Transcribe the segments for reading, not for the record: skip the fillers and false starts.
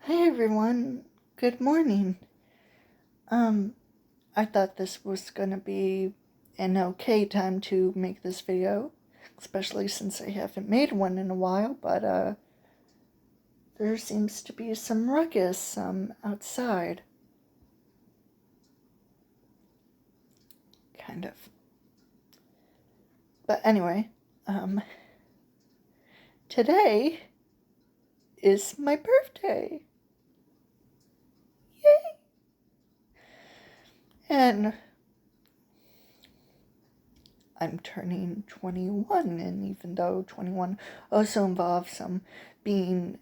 Hi everyone, good morning. Um, I thought this was gonna be an okay time to make this video, especially since I haven't made one in a while, but there seems to be some ruckus outside. Kind of. But anyway, today is my birthday. Yay! And I'm turning 21, and even though 21 also involves being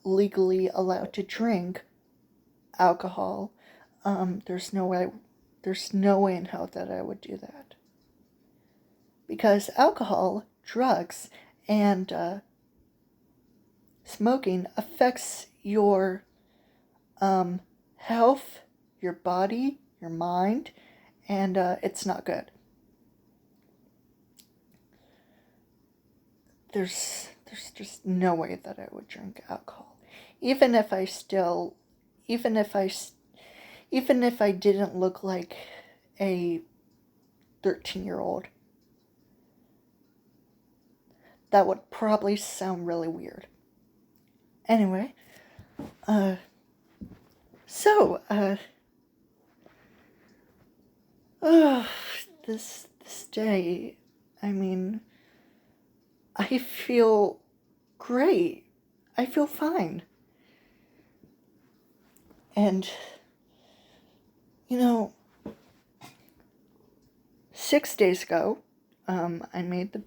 legally allowed to drink alcohol, there's no way in hell that I would do that. Because alcohol, drugs, and smoking affects your health, your body, your mind, and it's not good. There's just no way that I would drink alcohol, even if I didn't look like a 13-year-old. That would probably sound really weird. Anyway, so this day, I mean, I feel great. I feel fine. And, 6 days ago, I made,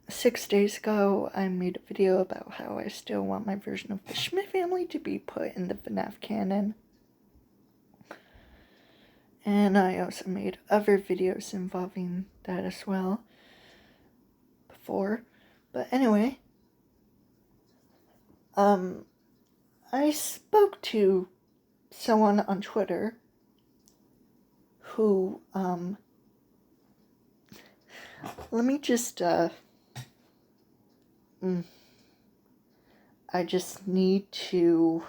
6 days ago, I made a video about how I still want my version of the Schmidt Family to be put in the FNAF canon. And I also made other videos involving that as well before. But anyway, I spoke to someone on Twitter who, let me just, I just need to,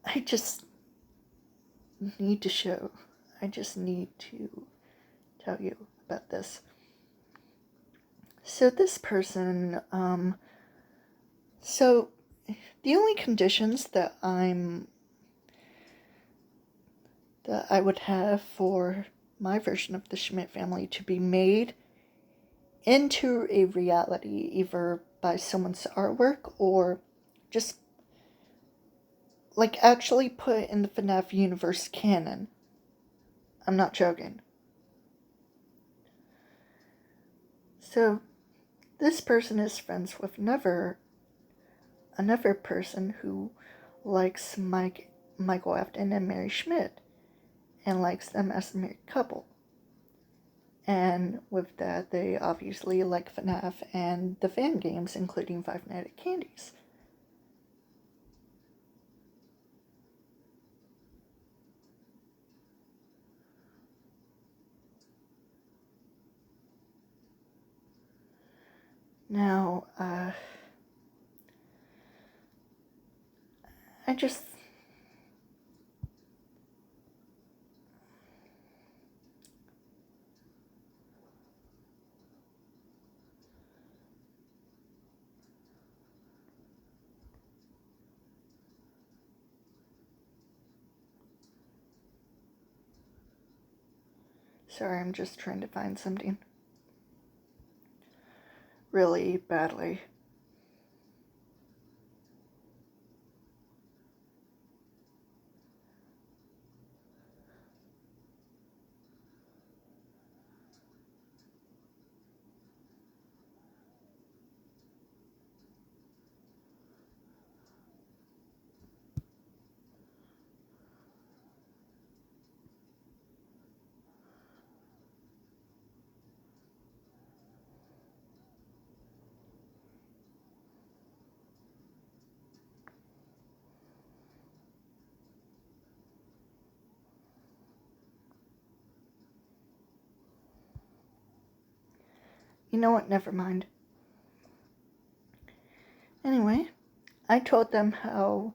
I just need to tell you about this. So this person, so the only conditions that I would have for my version of the Schmidt Family to be made into a reality, either by someone's artwork or just like actually put in the FNAF universe canon. I'm not joking. So this person is friends with another person who likes Michael Afton and Mary Schmidt and likes them as a married couple. And with that, they obviously like FNAF and the fan games, including Five Nights at Candy's. Now, I just... Sorry, I'm just trying to find something really badly. You know what? Never mind. Anyway, I told them how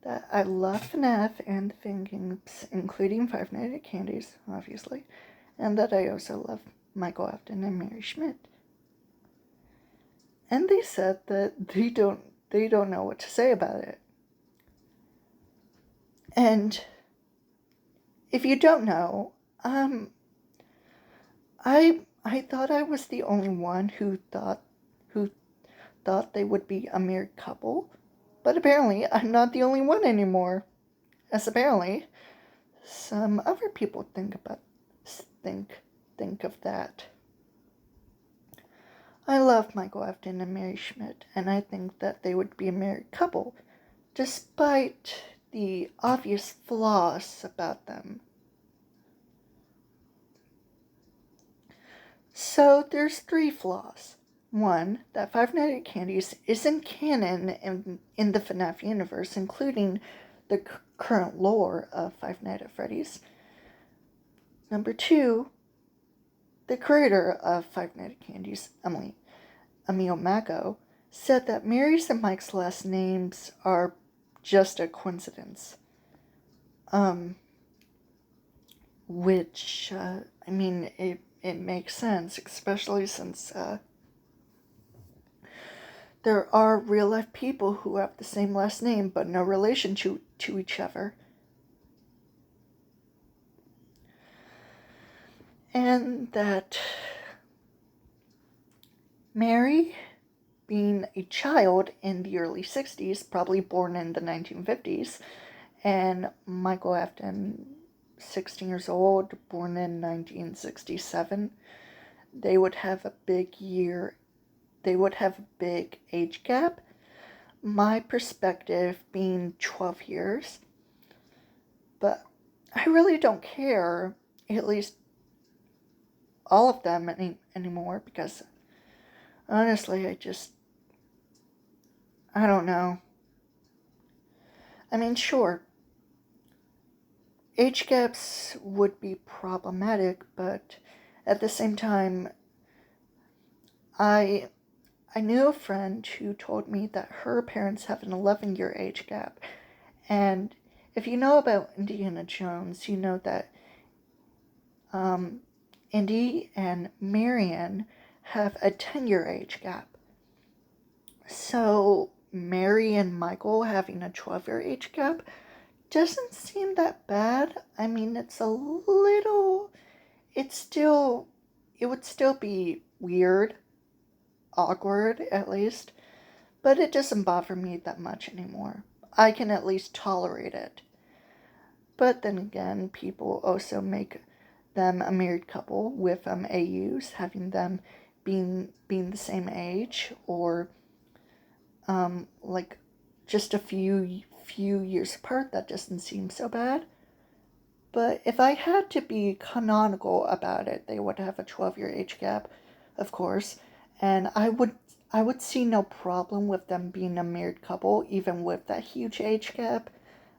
that I love FNAF and the Fan Games, including Five Nights at Candy's, obviously, and that I also love Michael Afton and Mary Schmidt. And they said that they don't know what to say about it. And if you don't know, I thought I was the only one who thought they would be a married couple, but apparently I'm not the only one anymore. As apparently some other people think of that. I love Michael Afton and Mary Schmidt, and I think that they would be a married couple, despite the obvious flaws about them. So there's 3 flaws. 1, that Five Nights at Candy's isn't canon in the FNAF universe, including the current lore of Five Nights at Freddy's. Number 2, the creator of Five Nights at Candy's, Emil Mago, said that Mary's and Mike's last names are just a coincidence. Which, it makes sense, especially since there are real-life people who have the same last name but no relation to each other. And that Mary, being a child in the early 60s, probably born in the 1950s, and Michael Afton, 16 years old, born in 1967, they would have a big age gap. My perspective being 12 years. But I really don't care, at least all of them anymore, because honestly, I don't know. I mean, sure, age gaps would be problematic, but at the same time, I knew a friend who told me that her parents have an 11-year age gap. And if you know about Indiana Jones, you know that Indy and Marion have a 10-year age gap. So Mary and Michael having a 12-year age gap doesn't seem that bad. I mean, it would still be weird, awkward at least, but it doesn't bother me that much anymore. I can at least tolerate it. But then again, people also make them a married couple with AUs, having them being the same age, or like just a few years apart. That doesn't seem so bad. But if I had to be canonical about it, they would have a 12-year age gap, of course, and I would see no problem with them being a married couple, even with that huge age gap.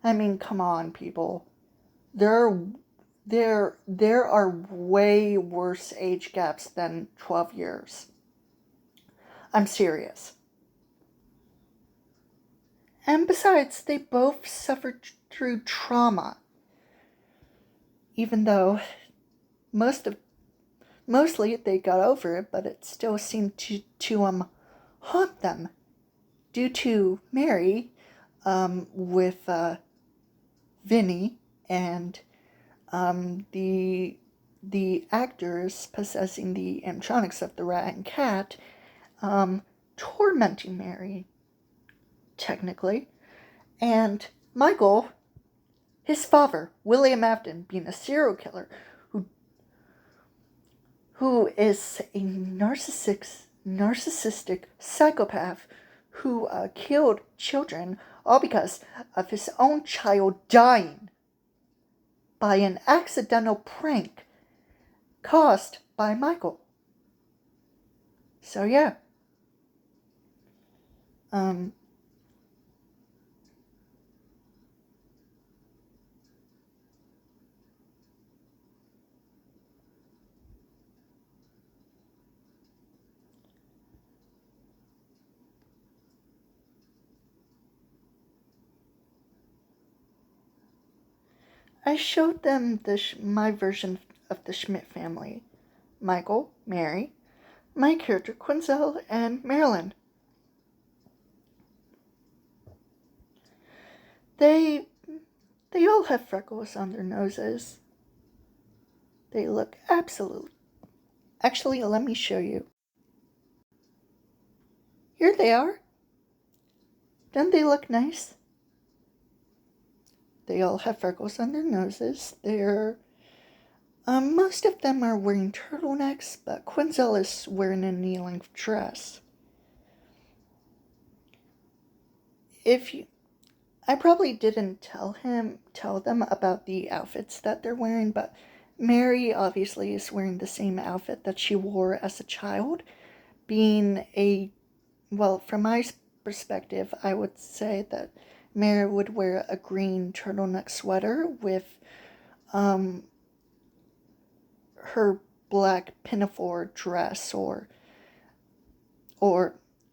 I mean, come on, people. There are way worse age gaps than 12 years. I'm serious. And besides, they both suffered through trauma. Even though mostly they got over it, but it still seemed to haunt them. Due to Mary, with Vinny and the actors possessing the animatronics of the rat and cat, tormenting Mary, technically, and Michael, his father, William Afton, being a serial killer who is a narcissistic psychopath who killed children all because of his own child dying by an accidental prank caused by Michael. So yeah. I showed them my version of the Schmidt family. Michael, Mary, my character Quinzel, and Marilyn. They all have freckles on their noses. They look absolutely... Actually, let me show you. Here they are. Don't they look nice? They all have freckles on their noses. Most of them are wearing turtlenecks, but Quinzel is wearing a knee-length dress. I probably didn't tell them about the outfits that they're wearing, but Mary obviously is wearing the same outfit that she wore as a child, from my perspective, I would say that Mary would wear a green turtleneck sweater with her black pinafore dress, or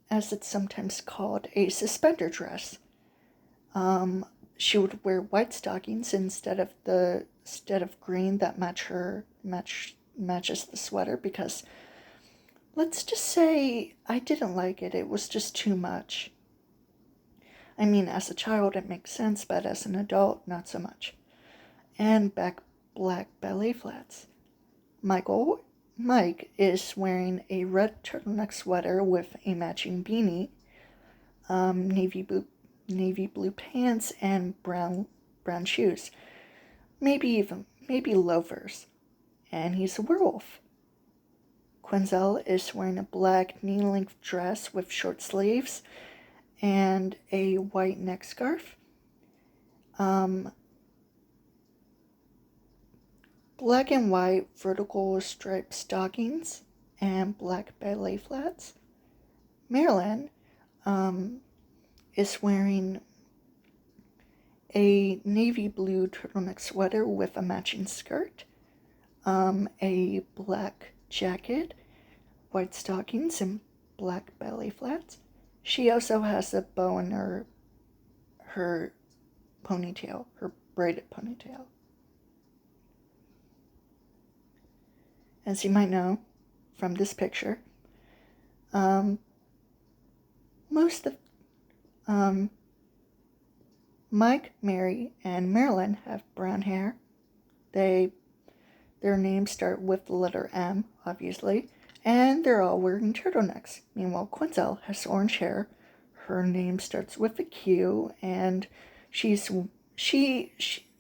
as it's sometimes called, a suspender dress. She would wear white stockings instead of green that matches the sweater, because let's just say I didn't like it. It was just too much. I mean, as a child it makes sense, but as an adult, not so much. And black ballet flats. Mike is wearing a red turtleneck sweater with a matching beanie, navy blue pants, and brown shoes. Maybe loafers. And he's a werewolf. Quinzel is wearing a black knee-length dress with short sleeves and a white neck scarf. Black and white vertical striped stockings and black ballet flats. Marilyn is wearing a navy blue turtleneck sweater with a matching skirt, a black jacket, white stockings, and black ballet flats. She also has a bow in her ponytail, her braided ponytail. As you might know from this picture, most of Mike, Mary, and Marilyn have brown hair. Their names start with the letter M, obviously, and they're all wearing turtlenecks. Meanwhile, Quinzel has orange hair. Her name starts with a Q, and she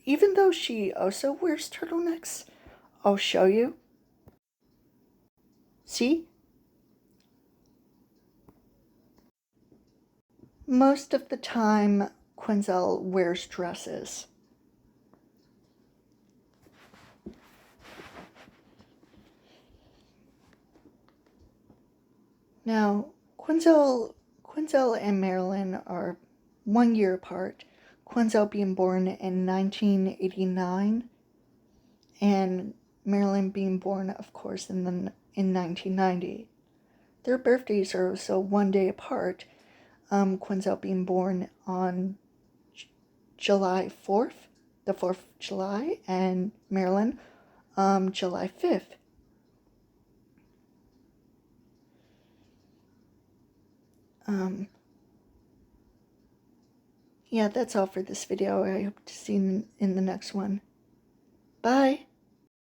even though she also wears turtlenecks, I'll show you. See? Most of the time, Quinzel wears dresses. Now, Quinzel and Marilyn are 1 year apart. Quinzel being born in 1989, and Marilyn being born, of course, in 1990. Their birthdays are also 1 day apart. Quinzel being born on July 4th, the 4th of July, and Marilyn July 5th. Yeah, that's all for this video. I hope to see you in the next one. Bye!